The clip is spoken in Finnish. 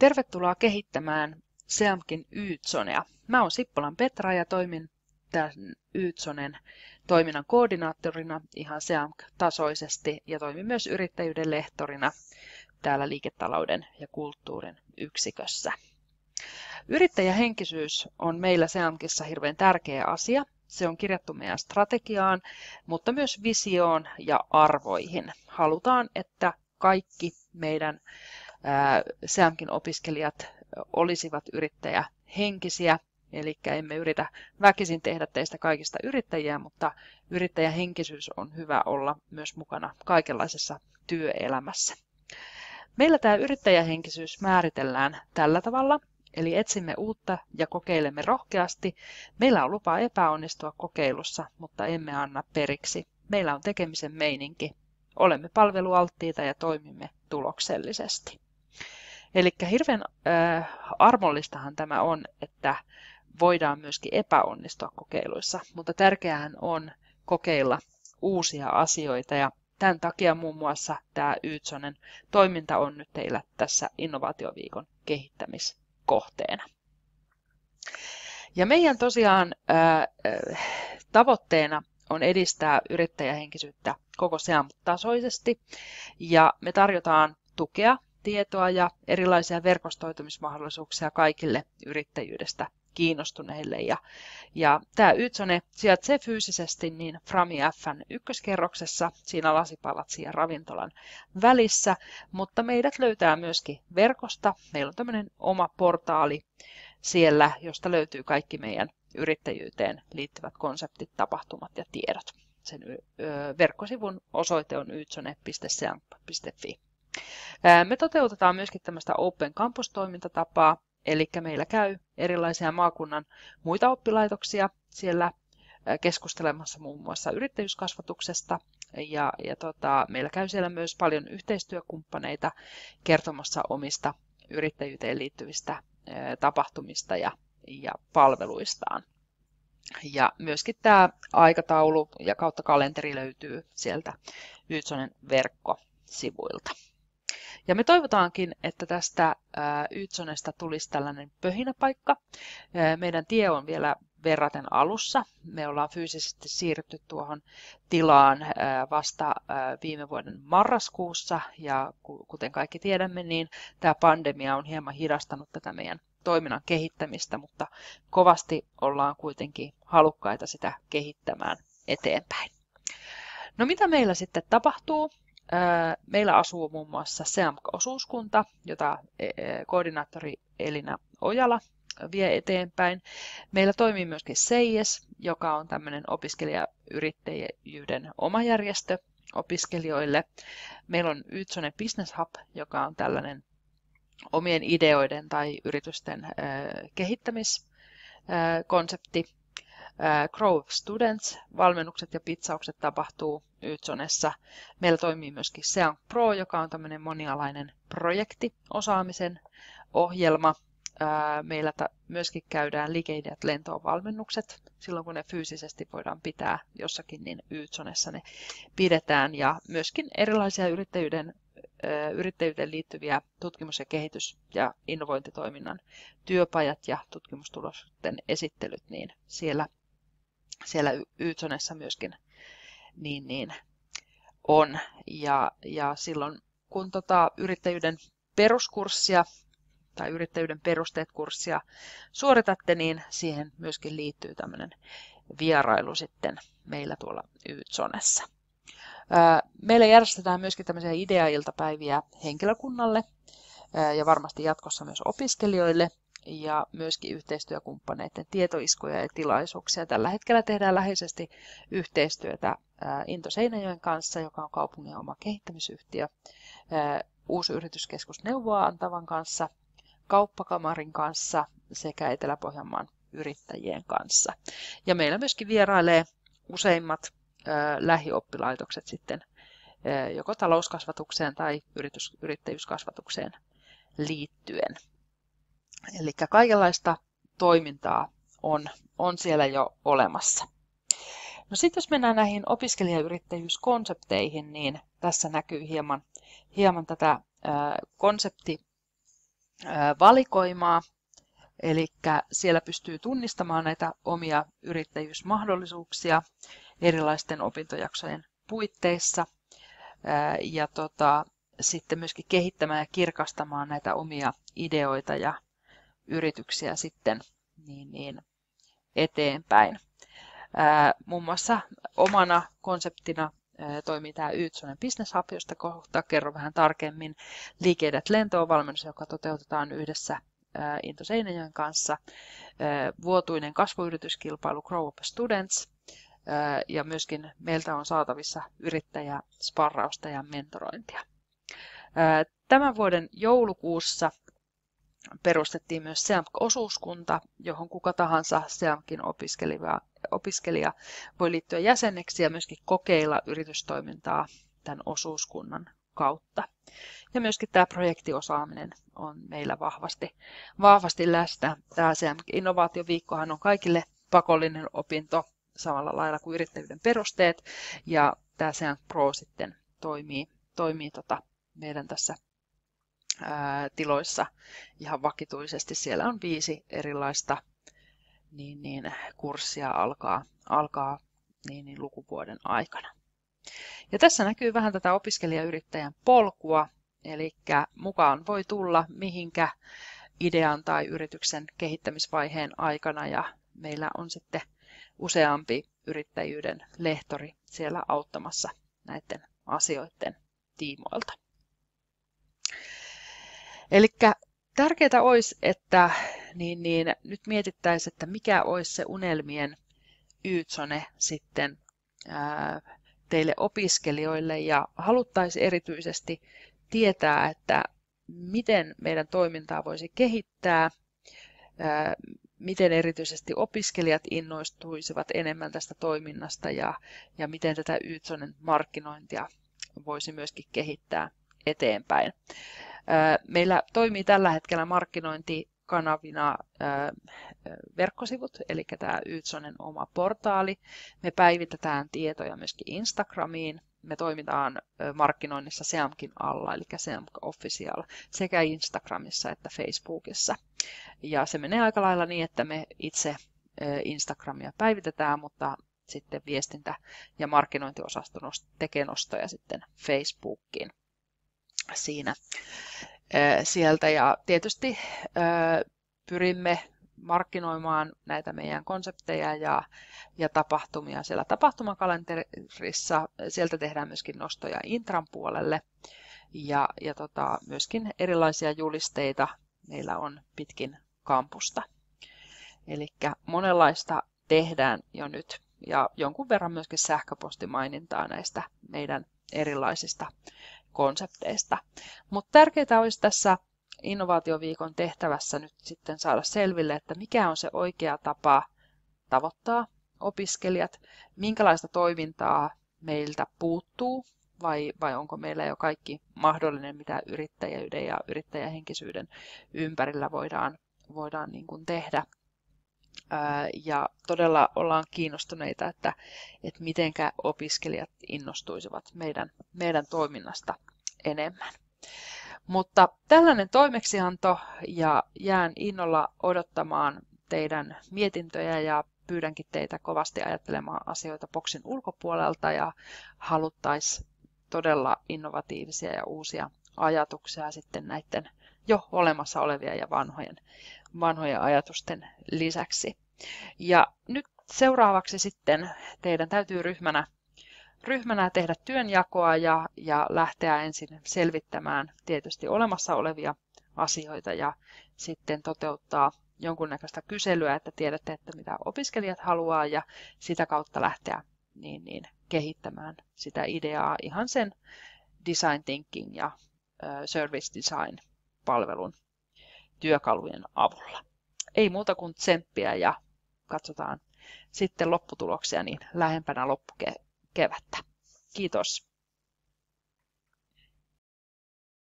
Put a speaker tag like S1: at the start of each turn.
S1: Tervetuloa kehittämään SEAMKin Y-zonea. Mä oon Sippolan Petra ja toimin tämän Y-zonen toiminnan koordinaattorina ihan SEAMK-tasoisesti ja toimin myös yrittäjyyden lehtorina täällä liiketalouden ja kulttuurin yksikössä. Yrittäjähenkisyys on meillä SEAMKissa hirveän tärkeä asia. Se on kirjattu meidän strategiaan, mutta myös visioon ja arvoihin. Halutaan, että kaikki meidän SEAMKin opiskelijat olisivat yrittäjähenkisiä, eli emme yritä väkisin tehdä teistä kaikista yrittäjiä, mutta yrittäjähenkisyys on hyvä olla myös mukana kaikenlaisessa työelämässä. Meillä tämä yrittäjähenkisyys määritellään tällä tavalla, eli etsimme uutta ja kokeilemme rohkeasti. Meillä on lupa epäonnistua kokeilussa, mutta emme anna periksi. Meillä on tekemisen meininki. Olemme palvelualttiita ja toimimme tuloksellisesti. Eli hirveän armollistahan tämä on, että voidaan myöskin epäonnistua kokeiluissa, mutta tärkeää on kokeilla uusia asioita ja tämän takia muun muassa tämä Y-zonen toiminta on nyt teillä tässä innovaatioviikon kehittämiskohteena. Ja meidän tosiaan tavoitteena on edistää yrittäjähenkisyyttä koko SEAMK-tasoisesti ja me tarjotaan tukea, tietoa ja erilaisia verkostoitumismahdollisuuksia kaikille yrittäjyydestä kiinnostuneille. Ja tämä Y-zone sijaitsee fyysisesti niin Frami F:n ykköskerroksessa, siinä lasipalatsin ja ravintolan välissä, mutta meidät löytää myöskin verkosta. Meillä on tämmöinen oma portaali siellä, josta löytyy kaikki meidän yrittäjyyteen liittyvät konseptit, tapahtumat ja tiedot. Sen verkkosivun osoite on yzone.seamk.fi. Me toteutetaan myöskin tämmöistä Open Campus-toimintatapaa, eli meillä käy erilaisia maakunnan muita oppilaitoksia siellä keskustelemassa muun muassa yrittäjyyskasvatuksesta, ja meillä käy siellä myös paljon yhteistyökumppaneita kertomassa omista yrittäjyyteen liittyvistä tapahtumista ja palveluistaan. Ja myöskin tämä aikataulu ja kautta kalenteri löytyy sieltä Y-zonen verkkosivuilta. Ja me toivotaankin, että tästä Y-zonesta tulisi tällainen pöhinäpaikka. Meidän tie on vielä verraten alussa. Me ollaan fyysisesti siirrytty tuohon tilaan vasta viime vuoden marraskuussa. Ja kuten kaikki tiedämme, niin tämä pandemia on hieman hidastanut tätä meidän toiminnan kehittämistä, mutta kovasti ollaan kuitenkin halukkaita sitä kehittämään eteenpäin. No mitä meillä sitten tapahtuu? Meillä asuu muun muassa SEAMK-osuuskunta, jota koordinaattori Elina Ojala vie eteenpäin. Meillä toimii myöskin SEIES, joka on tämmöinen opiskelijayrittäjyyden oma järjestö opiskelijoille. Meillä on Y-zone Business Hub, joka on tällainen omien ideoiden tai yritysten kehittämiskonsepti. Grow Students, valmennukset ja pitsaukset tapahtuu Y-zonessa. Meillä toimii myöskin SEAMK Pro, joka on tämmöinen monialainen projekti, osaamisen ohjelma. Meillä myöskin käydään liikeideat lentoon valmennukset. Silloin kun ne fyysisesti voidaan pitää jossakin, niin Y-zonessa ne pidetään. Ja myöskin erilaisia yrittäjyyteen liittyviä tutkimus- ja kehitys- ja innovointitoiminnan työpajat ja tutkimustulosten esittelyt, niin siellä Y-zonessa myöskin niin on. Ja silloin kun yrittäjyyden peruskurssia tai yrittäjyyden perusteet-kurssia suoritatte, niin siihen myöskin liittyy tämmöinen vierailu sitten meillä tuolla Y-zonessa. Meillä järjestetään myöskin tämmöisiä idea-iltapäiviä henkilökunnalle ja varmasti jatkossa myös opiskelijoille ja myöskin yhteistyökumppaneiden tietoiskuja ja tilaisuuksia. Tällä hetkellä tehdään läheisesti yhteistyötä Into Seinäjoen kanssa, joka on kaupungin oma kehittämisyhtiö, Uusi yrityskeskus Neuvoa antavan kanssa, Kauppakamarin kanssa sekä Etelä-Pohjanmaan yrittäjien kanssa. Ja meillä myöskin vierailee useimmat lähioppilaitokset sitten joko talouskasvatukseen tai yrittäjyyskasvatukseen liittyen. Eli kaikenlaista toimintaa on siellä jo olemassa. No sitten jos mennään näihin opiskelijayrittäjyyskonsepteihin, niin tässä näkyy hieman tätä konsepti valikoimaa, eli siellä pystyy tunnistamaan näitä omia yrittäjyysmahdollisuuksia erilaisten opintojaksojen puitteissa ja sitten myöskin kehittämään ja kirkastamaan näitä omia ideoita ja yrityksiä sitten niin eteenpäin. Muun muassa omana konseptina toimii tämä Yytsonen Business Hub, josta kohta kerron vähän tarkemmin. Liikeidät lentoon valmennus, joka toteutetaan yhdessä Into Seinäjoen kanssa. Vuotuinen kasvuyrityskilpailu Grow Up Students. Ja myöskin meiltä on saatavissa yrittäjäsparrausta ja mentorointia. Tämän vuoden joulukuussa perustettiin myös SEAMK-osuuskunta, johon kuka tahansa SEAMKin opiskelija voi liittyä jäseneksi ja myöskin kokeilla yritystoimintaa tämän osuuskunnan kautta. Ja myöskin tämä projektiosaaminen on meillä vahvasti läsnä. Tämä SEAMK-innovaatioviikkohan on kaikille pakollinen opinto samalla lailla kuin yrittäjyyden perusteet, ja tämä SEAMK Pro sitten toimii meidän tässä tiloissa ihan vakituisesti. Siellä on 5 erilaista kurssia alkaa lukuvuoden aikana. Ja tässä näkyy vähän tätä opiskelijayrittäjän polkua, eli mukaan voi tulla mihinkä idean tai yrityksen kehittämisvaiheen aikana, ja meillä on sitten useampi yrittäjyyden lehtori siellä auttamassa näiden asioiden tiimoilta. Eli tärkeää olisi, että nyt mietittäisiin, että mikä olisi se unelmien Yytsone sitten teille opiskelijoille, ja haluttaisiin erityisesti tietää, että miten meidän toimintaa voisi kehittää, miten erityisesti opiskelijat innostuisivat enemmän tästä toiminnasta ja miten tätä Yytsonen markkinointia voisi myöskin kehittää eteenpäin. Meillä toimii tällä hetkellä markkinointikanavina verkkosivut, eli tämä Yytsonen oma portaali. Me päivitetään tietoja myöskin Instagramiin. Me toimitaan markkinoinnissa SEAMKin alla, eli SEAMK Official, sekä Instagramissa että Facebookissa. Ja se menee aika lailla niin, että me itse Instagramia päivitetään, mutta sitten viestintä- ja markkinointiosasto tekee nostoja sitten Facebookiin siinä sieltä. Ja tietysti pyrimme markkinoimaan näitä meidän konsepteja ja tapahtumia siellä tapahtumakalenterissa. Sieltä tehdään myöskin nostoja Intran puolelle ja myöskin erilaisia julisteita meillä on pitkin kampusta. Eli monenlaista tehdään jo nyt ja jonkun verran myöskin sähköpostimainintaa näistä meidän erilaisista konsepteista. Mutta tärkeää olisi tässä innovaatioviikon tehtävässä nyt sitten saada selville, että mikä on se oikea tapa tavoittaa opiskelijat, minkälaista toimintaa meiltä puuttuu vai onko meillä jo kaikki mahdollinen, mitä yrittäjyyden ja yrittäjähenkisyyden ympärillä voidaan niin kuin tehdä. Ja todella ollaan kiinnostuneita, että mitenkä opiskelijat innostuisivat meidän toiminnasta enemmän. Mutta tällainen toimeksianto, ja jään innolla odottamaan teidän mietintöjä ja pyydänkin teitä kovasti ajattelemaan asioita boksin ulkopuolelta ja haluttaisiin todella innovatiivisia ja uusia ajatuksia sitten näiden jo olemassa olevia ja vanhojen ajatusten lisäksi. Ja nyt seuraavaksi sitten teidän täytyy ryhmänä tehdä työnjakoa ja lähteä ensin selvittämään tietysti olemassa olevia asioita ja sitten toteuttaa jonkunnäköistä kyselyä, että tiedätte, että mitä opiskelijat haluaa ja sitä kautta lähteä kehittämään sitä ideaa ihan sen design thinking ja service design palvelun työkalujen avulla. Ei muuta kuin tsemppiä ja katsotaan sitten lopputuloksia niin lähempänä loppukevättä. Kiitos.